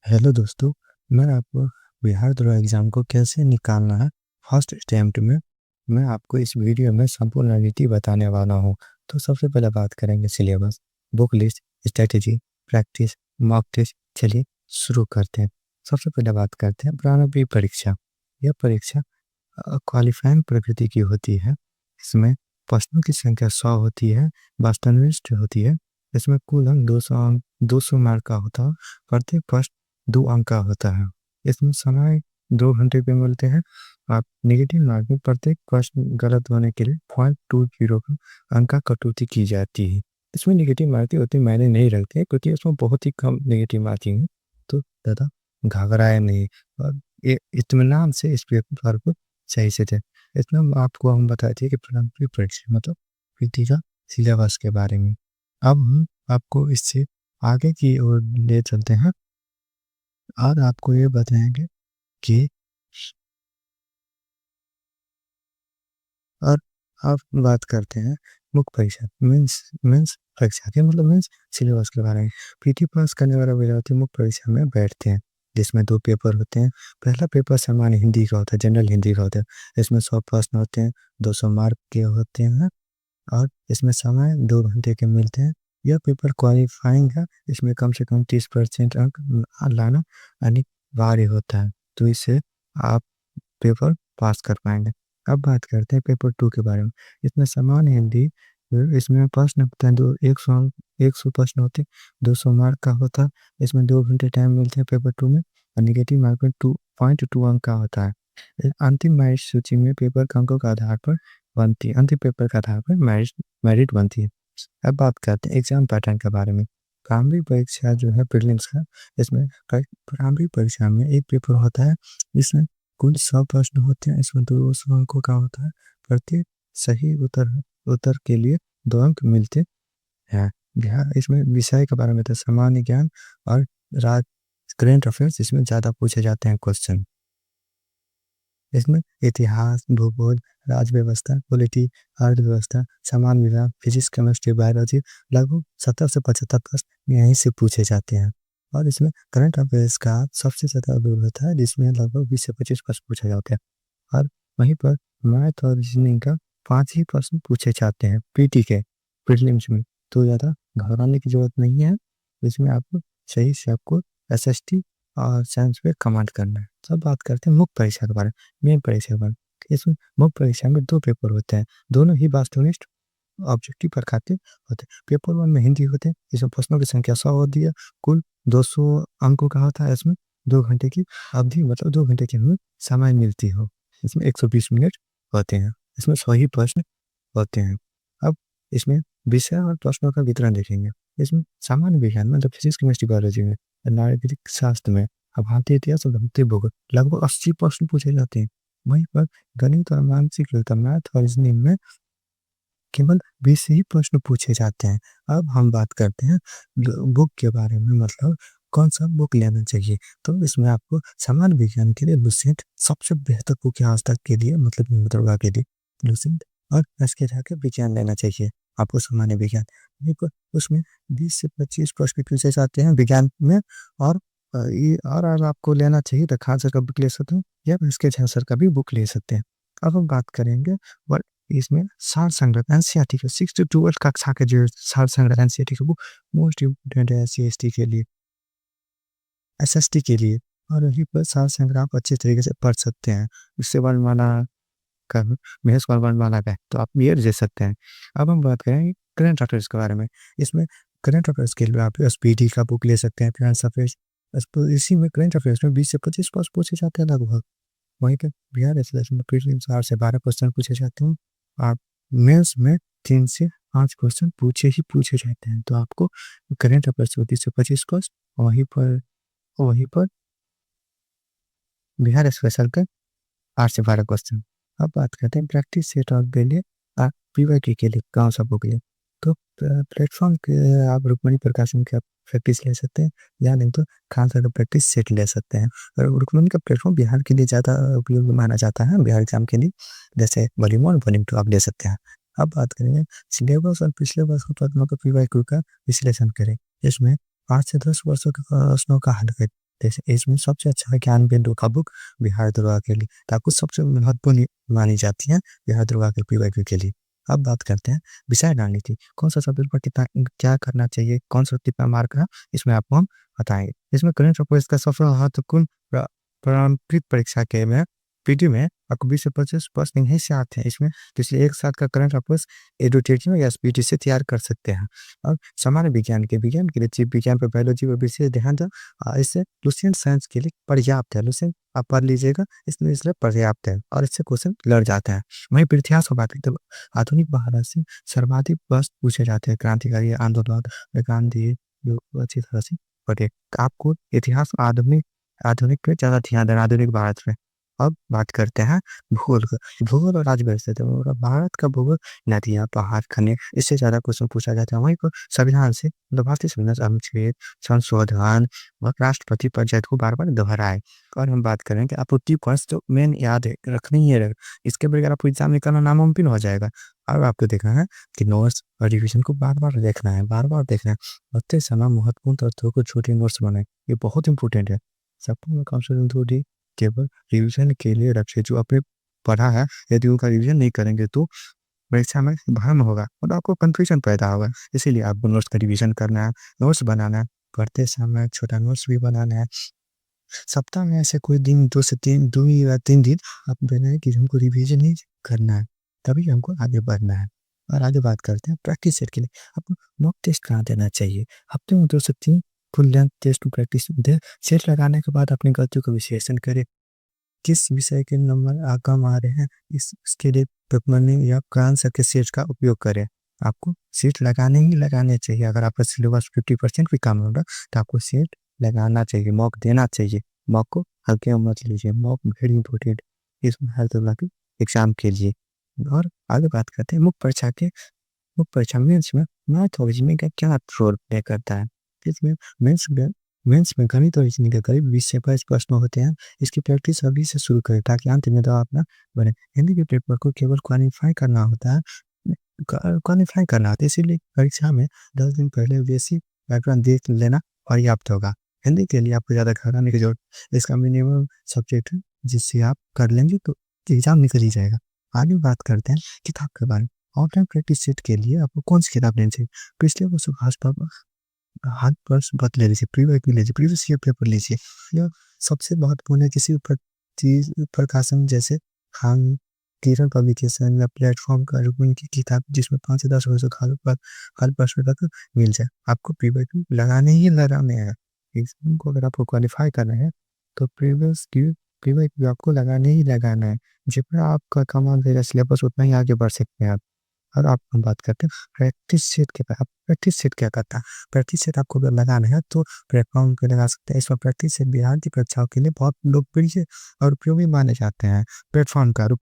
Hello दोस्तों, मैं आपको बिहार दरोगा एग्ज़ाम को कैसे निकालना है फर्स्ट अटेम्प्ट में, मैं आपको इस वीडियो में संपूर्ण रीति बताने वाला हूँ। तो सबसे पहले बात करेंगे syllabus, book list, strategy, practice, mock test. चलिए शुरू करते हैं। सबसे पहले बात करते हैं प्रारंभिक परीक्षा। यह परीक्षा क्वालिफाइंग प्रकृति की होती है। इसमें प्रश्नों की संख्या 100 होती है, वास्तवनिष्ठ होती है। इसमें कुल अंक 200 मार्क का होता है। प्रत्येक प्रश्न 2 अंक का होता है। इसमें समय 2 घंटे पे मिलते हैं। आप नेगेटिव मार्क में प्रत्येक प्रश्न गलत होने के लिए 0.20 का अंक का कटौती की जाती है। इसमें नेगेटिव मार्क की उतनी मायने नहीं रखते क्योंकि इसमें बहुत ही कम नेगेटिव मार्किंग है, तो ज़्यादा घबराए नहीं और इत्मीनान से इस पेपर को सही से थे। इसमें आपको हम बताए थे कि प्रारंभिक परीक्षा मतलब पीटी का सिलेबस के बारे में। अब हम आपको इससे आगे की ओर ले चलते हैं और आपको ये बताएंगे कि और आप बात करते हैं मुख्य परीक्षा मीन्स परीक्षा के मतलब मीन्स सिलेबस के बारे में। पीटी पास करने वाला विद्यार्थी मुख्य परीक्षा में बैठते हैं, जिसमें 2 पेपर होते हैं। पहला पेपर सामान्य हिंदी का होता है, जनरल हिंदी का होता है। इसमें 100 प्रश्न होते हैं, 200 मार्क के होते हैं और इसमें समय 2 घंटे के मिलते हैं। यह पेपर क्वालिफाइंग है, इसमें कम से कम 30% अंक लाना अनिवार्य होता है, तो इससे आप पेपर पास कर पाएंगे। अब बात करते हैं पेपर 2 के बारे में। इसमें सामान्य हिंदी, इसमें प्रश्न होता है 100 प्रश्न होते हैं, 200 मार्क का होता है। इसमें 2 घंटे टाइम मिलते हैं पेपर 2 में और नेगेटिव मार्क में 2.2 अंक का होता है। अंतिम मेरिट सूची में पेपर के अंकों के आधार पर बनती है, अंतिम पेपर के आधार पर मेरिट बनती है। अब बात करते हैं एग्जाम पैटर्न के बारे में। प्रारंभिक परीक्षा जो है प्रीलिम्स का, इसमें प्रारंभिक परीक्षा में एक पेपर होता है जिसमें कुल 100 प्रश्न होते हैं। इसमें 200 अंकों का होता है। प्रत्येक सही उत्तर के लिए 2 अंक मिलते हैं। इसमें विषय के बारे में तो सामान्य ज्ञान और राज करेंट अफेयर्स इसमें ज़्यादा पूछे जाते हैं क्वेश्चन। इसमें इतिहास, भूगोल, राज्य व्यवस्था, पॉलिटी, अर्थव्यवस्था, सामान्य विज्ञान, फिजिक्स, केमिस्ट्री, बायोलॉजी लगभग 70 से 75 प्रश्न यहीं से पूछे जाते हैं। और इसमें करंट अफेयर्स का सबसे ज़्यादा उपयोग होता है, जिसमें लगभग 20 से 25 प्रश्न पूछे जाते हैं। और वहीं पर मैथ और रीजनिंग का 5 ही प्रश्न पूछे जाते हैं पीटी के प्रीलिम्स में, तो ज़्यादा घबराने की जरूरत नहीं है। इसमें आपको सही से आपको एसएसटी और साइंस पे कमांड करना है। सब बात करते हैं मुख्य परीक्षा के बारे में, मेन परीक्षा के बारे में। इसमें मुख्य परीक्षा में 2 पेपर होते हैं, दोनों ही वास्तवनिष्ठ ऑब्जेक्टिव प्रकार के होते हैं। पेपर 1 में हिंदी होते हैं, इसमें प्रश्नों की संख्या 100 होती है, कुल 200 अंकों का होता है। इसमें 2 घंटे की अवधि मतलब 2 घंटे की हमें समय मिलती हो। इसमें 120 मिनट होते हैं। इसमें 100 ही प्रश्न होते हैं। अब इसमें विषय और प्रश्नों का वितरण देखेंगे। इसमें सामान्य विज्ञान मतलब फिजिक्स, केमिस्ट्री, बायोलॉजी में, नागरिक शास्त्र में, भारतीय इतिहास और भारतीय भूगोल लगभग 80 प्रश्न पूछे जाते हैं। वहीं पर गणित और मानसिक योग्यता, मैथ और रीजनिंग में केवल 20 ही प्रश्न पूछे जाते हैं। अब हम बात करते हैं बुक के बारे में, मतलब कौन सा बुक लेना चाहिए। तो इसमें आपको सामान्य विज्ञान के लिए लुसेंट सबसे बेहतर बुक है आज तक के लिए, मतलब दरोगा के लिए लुसेंट, और इसके जाके विज्ञान लेना चाहिए आपको सामान्य विज्ञान। उसमें 20 से 25 प्रश्न पूछे जाते हैं विज्ञान में। और और आपको लेना चाहिए तो खान सर का बुक ले सकते हैं या इसके झा सर का भी बुक ले सकते हैं। अब हम बात करेंगे इसमें सार संग्रह एनसीईआरटी के 6 to 12 कक्षा के जो सार संग्रह एनसीईआरटी के बुक मोस्ट इम्पोर्टेंट है एससी के लिए, एसएसटी के लिए। और वहीं पर सार संग्रह आप अच्छे तरीके से पढ़ सकते हैं। इससे वर्णमाला का महेश वर्णमाला का है तो आप ये दे सकते हैं। अब हम बात करें करंट अफेयर्स के बारे में। इसमें करंट अफेयर्स के लिए आप एसपीडी का बुक ले सकते हैं, करंट अफेयर्स। इसी में करंट अफेयर्स में 20 से 25 प्रश्न पूछे जाते हैं लगभग। वहीं पर बिहार एसएससी में प्रीलिम्स 8 से 12 क्वेश्चन पूछे जाते हैं। आप मेंस में 3 से 5 क्वेश्चन पूछे जाते हैं। तो आपको करंट अफेयर्स 30 से 25 क्वेश्चन, वहीं पर बिहार स्पेशल का 8 से 12 क्वेश्चन। अब बात करते हैं प्रैक्टिस सेट और के लिए पीवाईक्यू के लिए कौन सा बुक लें। तो प्लेटफॉर्म के आप रुक्मणी प्रकाशन के आप प्रैक्टिस ले सकते हैं, या नहीं तो खान सर का प्रैक्टिस सेट ले सकते हैं। और रुक्मणी का प्लेटफॉर्म बिहार के लिए ज़्यादा उपयोगी माना जाता है, बिहार एग्जाम के लिए, जैसे वॉल्यूम 1 वॉल्यूम 2 आप ले सकते हैं। अब बात करेंगे सिलेबस और पिछले वर्ष के प्रश्नों का पीवाईक्यू का विश्लेषण करें। इसमें 5 से 10 वर्षों के प्रश्नों का हल करें। जैसे इसमें सबसे अच्छा ज्ञान बिंदु का बुक बिहार दरोगा के लिए, तो आपको सबसे महत्वपूर्ण मानी जाती है बिहार दरोगा के पीवाईक्यू के लिए। अब बात करते हैं विषय रणनीति, कौन सा सब्जेक्ट पर कितना क्या करना चाहिए, कौन सा कितना मार्क है, इसमें आपको हम बताएंगे। इसमें करंट अफेयर्स का सबसे महत्वपूर्ण पारंपरिक परीक्षा के में पीटी में आपको 20 से 25 प्रश्न यहीं से आते हैं इसमें, तो इसलिए एक साथ का करंट अफेयर्स एडुटेटिव या एसपीटी से तैयार कर सकते हैं। और सामान्य विज्ञान के लिए जीव विज्ञान पर बायोलॉजी पर विशेष ध्यान दें, इससे लुसेंट साइंस के लिए पर्याप्त है। लुसेंट आप पढ़ लीजिएगा, इसमें इसलिए पर्याप्त है और इससे क्वेश्चन लड़ जाता है। वहीं पर इतिहास की बात करें तो आधुनिक भारत से सर्वाधिक प्रश्न पूछे जाते हैं, क्रांतिकारी आंदोलन, गांधी, जो अच्छी तरह से पढ़े। आपको इतिहास आधुनिक आधुनिक पे ज़्यादा ध्यान देना, आधुनिक भारत में। अब बात करते हैं भूगोल का। भूगोल और राज्य व्यवस्था, तो भारत का भूगोल नदियाँ, पहाड़, खनिज, इससे ज़्यादा क्वेश्चन पूछा जाता है। वहीं पर संविधान से मतलब भारतीय संविधान अनुच्छेद, संशोधन और राष्ट्रपति पंचायत को बार बार दोहराए। और हम बात करें कि आपको की फर्स्ट तो मेन याद है रखनी ही है, इसके बगैर आपको एग्जाम निकालना नामुमकिन हो जाएगा। अब आपको देखना है कि नोट्स और रिविजन को बार बार देखना है, बार बार देखना है। पढ़ते समय महत्वपूर्ण तथ्यों को छोटे नोट्स बनाए, ये बहुत इंपॉर्टेंट है। सबको कम से कम 2 दिन केवल रिवीजन के लिए रखे, जो आपने पढ़ा है यदि उनका रिवीजन नहीं करेंगे तो परीक्षा में भ्रम होगा और आपको कंफ्यूजन पैदा होगा। इसीलिए आपको नोट्स का रिवीजन करना है, नोट्स बनाना है, पढ़ते समय छोटा नोट्स भी बनाना है। सप्ताह में ऐसे कोई दिन 2 या 3 दिन आप बनाए कि हमको रिवीजन ही करना है, तभी हमको आगे बढ़ना है। और आगे बात करते हैं प्रैक्टिस सेट के लिए आपको मॉक टेस्ट कहाँ देना चाहिए। हफ्ते में 2 से 3 फुल लेंथ टेस्ट प्रैक्टिस दे, सेट लगाने के बाद अपनी गलतियों का विश्लेषण करें, किस विषय के नंबर कम आ रहे हैं, इसके लिए पेपर या आंसर के सेट का उपयोग करें। आपको सेट लगाने ही लगाने चाहिए। अगर आपका सिलेबस 50% भी कम होगा तो आपको सेट लगाना चाहिए, मॉक देना चाहिए। मॉक को हल्के में मत लीजिए, मॉक वेरी इंपॉर्टेंट इसमें हर तरह के एग्जाम के लिए। और आगे बात करते हैं मुख्य परीक्षा मेंस में मैथ और रीजनिंग का क्या रोल प्ले करता है। इसमें मेंस में गणित और रीजनिंग के करीब 20 से 22 प्रश्न होते हैं। इसकी प्रैक्टिस अभी से शुरू करें ताकि अंत में दबाव ना बने। हिंदी के पेपर को केवल क्वालिफाई करना होता है, इसीलिए परीक्षा में 10 दिन पहले बेसिक बैकग्राउंड देख लेना पर्याप्त होगा। हिंदी के लिए आपको ज़्यादा घबराने की जरूरत, इसका मिनिमम सब्जेक्ट है जिससे आप कर लेंगे तो एग्जाम निकल ही जाएगा। आगे बात करते हैं किताब के बारे में। ऑफलाइन प्रैक्टिस सेट के लिए आपको कौन सी किताब लेनी चाहिए। पिछले वर्ष हाथ पर बत ले लीजिए, प्रीवियस ईयर पेपर लीजिए। यह सबसे महत्वपूर्ण है। किसी प्रकाशन जैसे खान किरण पब्लिकेशन या प्लेटफॉर्म का उनकी किताब जिसमें 5 से 10 वर्ष हर प्रश्न तक मिल जाए। आपको प्रीवियस लगाने ही लगाने हैं। एग्जाम को अगर आपको क्वालिफाई करना है तो प्रीवियस आपको लगाने ही लगाना है। जितना आपका कमाल रहेगा सिलेबस उतना ही आगे बढ़ सकते हैं आप। और आप हम बात करते हैं प्रैक्टिस सेट के बाद। प्रैक्टिस सेट क्या करता है। प्रैक्टिस सेट आपको अगर लगाना है तो प्लेटफॉर्म पे लगा सकते हैं। इसमें प्रैक्टिस सेट बिहार की परीक्षाओं के लिए बहुत लोकप्रिय और उपयोगी माने जाते हैं। प्लेटफॉर्म का